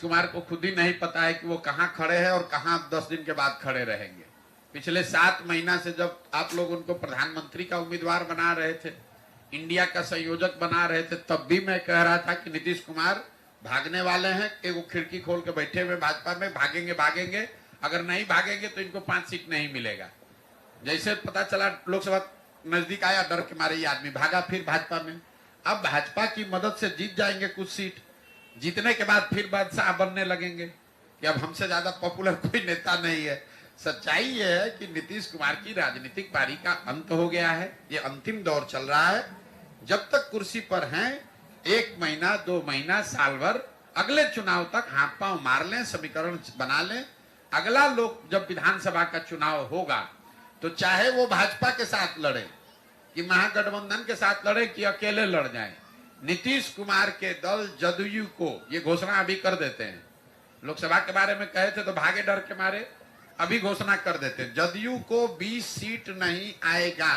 कुमार को खुद ही नहीं पता है कि वो कहाँ खड़े हैं और कहाँ 10 दिन के बाद खड़े रहेंगे। पिछले 7 महीना से जब आप लोग उनको प्रधानमंत्री का उम्मीदवार बना रहे थे, इंडिया का संयोजक बना रहे थे, तब भी मैं कह रहा था कि नीतीश कुमार भागने वाले हैं कि वो खिड़की खोल के बैठे हुए भाजपा में, भागेंगे, अगर नहीं भागेंगे तो इनको 5 सीट नहीं मिलेगा। जैसे पता चला लोकसभा नजदीक आया, डर के मारे ये आदमी भागा फिर भाजपा में। अब भाजपा की मदद से जीत जाएंगे कुछ सीट, जीतने के बाद फिर बादशाह बनने लगेंगे कि अब हमसे ज्यादा पॉपुलर कोई नेता नहीं है। सच्चाई ये है कि नीतीश कुमार की राजनीतिक पारी का अंत हो गया है, ये अंतिम दौर चल रहा है। जब तक कुर्सी पर हैं 1 महीना 2 महीना साल भर, अगले चुनाव तक हाथ पांव मार लें, समीकरण बना लें। अगला लोग जब विधानसभा का चुनाव होगा तो चाहे वो भाजपा के साथ लड़े कि महागठबंधन के साथ लड़े कि अकेले लड़ जाए, नीतीश कुमार के दल जदयू को ये घोषणा अभी कर देते हैं। लोकसभा के बारे में कहे थे तो भागे डर के मारे, अभी घोषणा कर देते हैं जदयू को 20 सीट नहीं आएगा,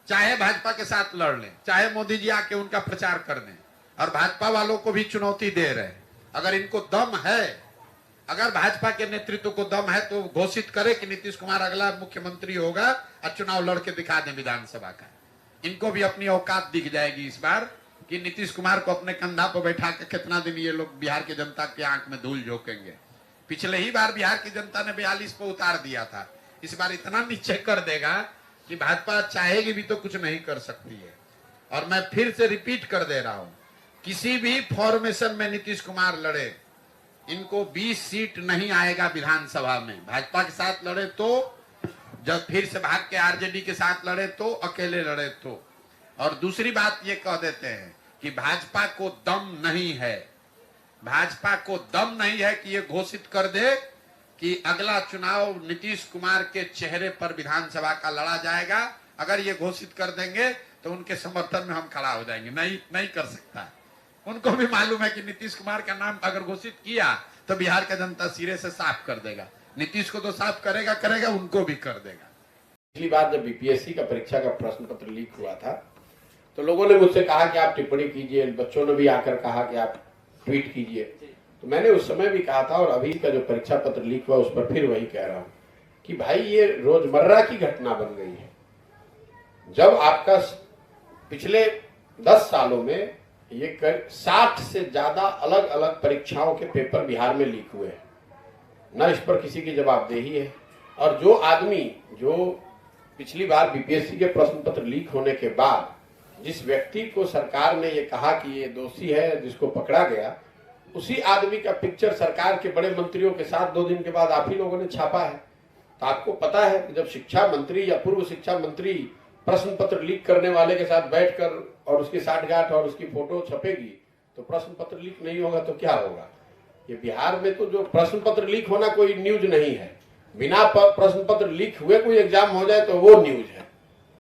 चाहे भाजपा के साथ लड़ लें, चाहे मोदी जी आके उनका प्रचार कर दें। और भाजपा वालों को भी चुनौती दे रहे हैं, अगर इनको दम है, अगर भाजपा के नेतृत्व को दम है तो घोषित करे कि नीतीश कुमार अगला मुख्यमंत्री होगा और चुनाव लड़के दिखा दें विधानसभा का। इनको भी अपनी औकात दिख जाएगी इस बार कि नीतीश कुमार को अपने कंधा पर बैठा के कितना दिन ये लोग बिहार की जनता की आंख में धूल झोंकेंगे। पिछले ही बार बिहार की जनता ने 42 पे उतार दिया था, इस बार इतना नीचे कर देगा कि भाजपा चाहेगी भी तो कुछ नहीं कर सकती है। और मैं फिर से रिपीट कर दे रहा हूं, किसी भी फॉर्मेशन में नीतीश कुमार लड़े, इनको 20 सीट नहीं आएगा विधानसभा में। भाजपा के साथ लड़े तो, जब फिर से भाग के आरजेडी के साथ लड़े तो, अकेले लड़े तो। और दूसरी बात ये कह देते हैं कि भाजपा को दम नहीं है, भाजपा को दम नहीं है कि ये घोषित कर दे कि अगला चुनाव नीतीश कुमार के चेहरे पर विधानसभा का लड़ा जाएगा। अगर ये घोषित कर देंगे तो उनके समर्थन में हम खड़ा हो जाएंगे। नहीं कर सकता। उनको भी मालूम है कि नीतीश कुमार का नाम अगर घोषित किया तो बिहार का जनता सिरे से साफ कर देगा। नीतीश को तो साफ करेगा, उनको भी कर देगा। पिछली बार जब बीपीएससी का परीक्षा का प्रश्न पत्र लीक हुआ था तो लोगों ने मुझसे कहा कि आप टिप्पणी कीजिए, बच्चों ने भी आकर कहा कि आप ट्वीट कीजिए। तो मैंने उस समय भी कहा था और अभी का जो परीक्षा पत्र लीक हुआ उस पर फिर वही कह रहा हूँ कि भाई ये रोजमर्रा की घटना बन गई है। जब आपका पिछले 10 सालों में ये 60 से ज्यादा अलग अलग परीक्षाओं के पेपर बिहार में लीक हुए हैं, न इस पर किसी की जवाबदेही है। और जो आदमी जो पिछली बार बीपीएससी के प्रश्न पत्र लीक होने के बाद जिस व्यक्ति को सरकार ने ये कहा कि ये दोषी है, जिसको पकड़ा गया, उसी आदमी का पिक्चर सरकार के बड़े मंत्रियों के साथ 2 दिन के बाद आप ही लोगों ने छापा है। तो आपको पता है कि जब शिक्षा मंत्री या पूर्व शिक्षा मंत्री प्रश्न पत्र लीक करने वाले के साथ बैठकर और उसकी साठगांठ और उसकी फोटो छपेगी तो प्रश्न पत्र लीक नहीं होगा तो क्या होगा। ये बिहार में तो जो प्रश्न पत्र लीक होना कोई न्यूज नहीं है, बिना प्रश्न पत्र लीक हुए कोई एग्जाम हो जाए तो वो न्यूज है।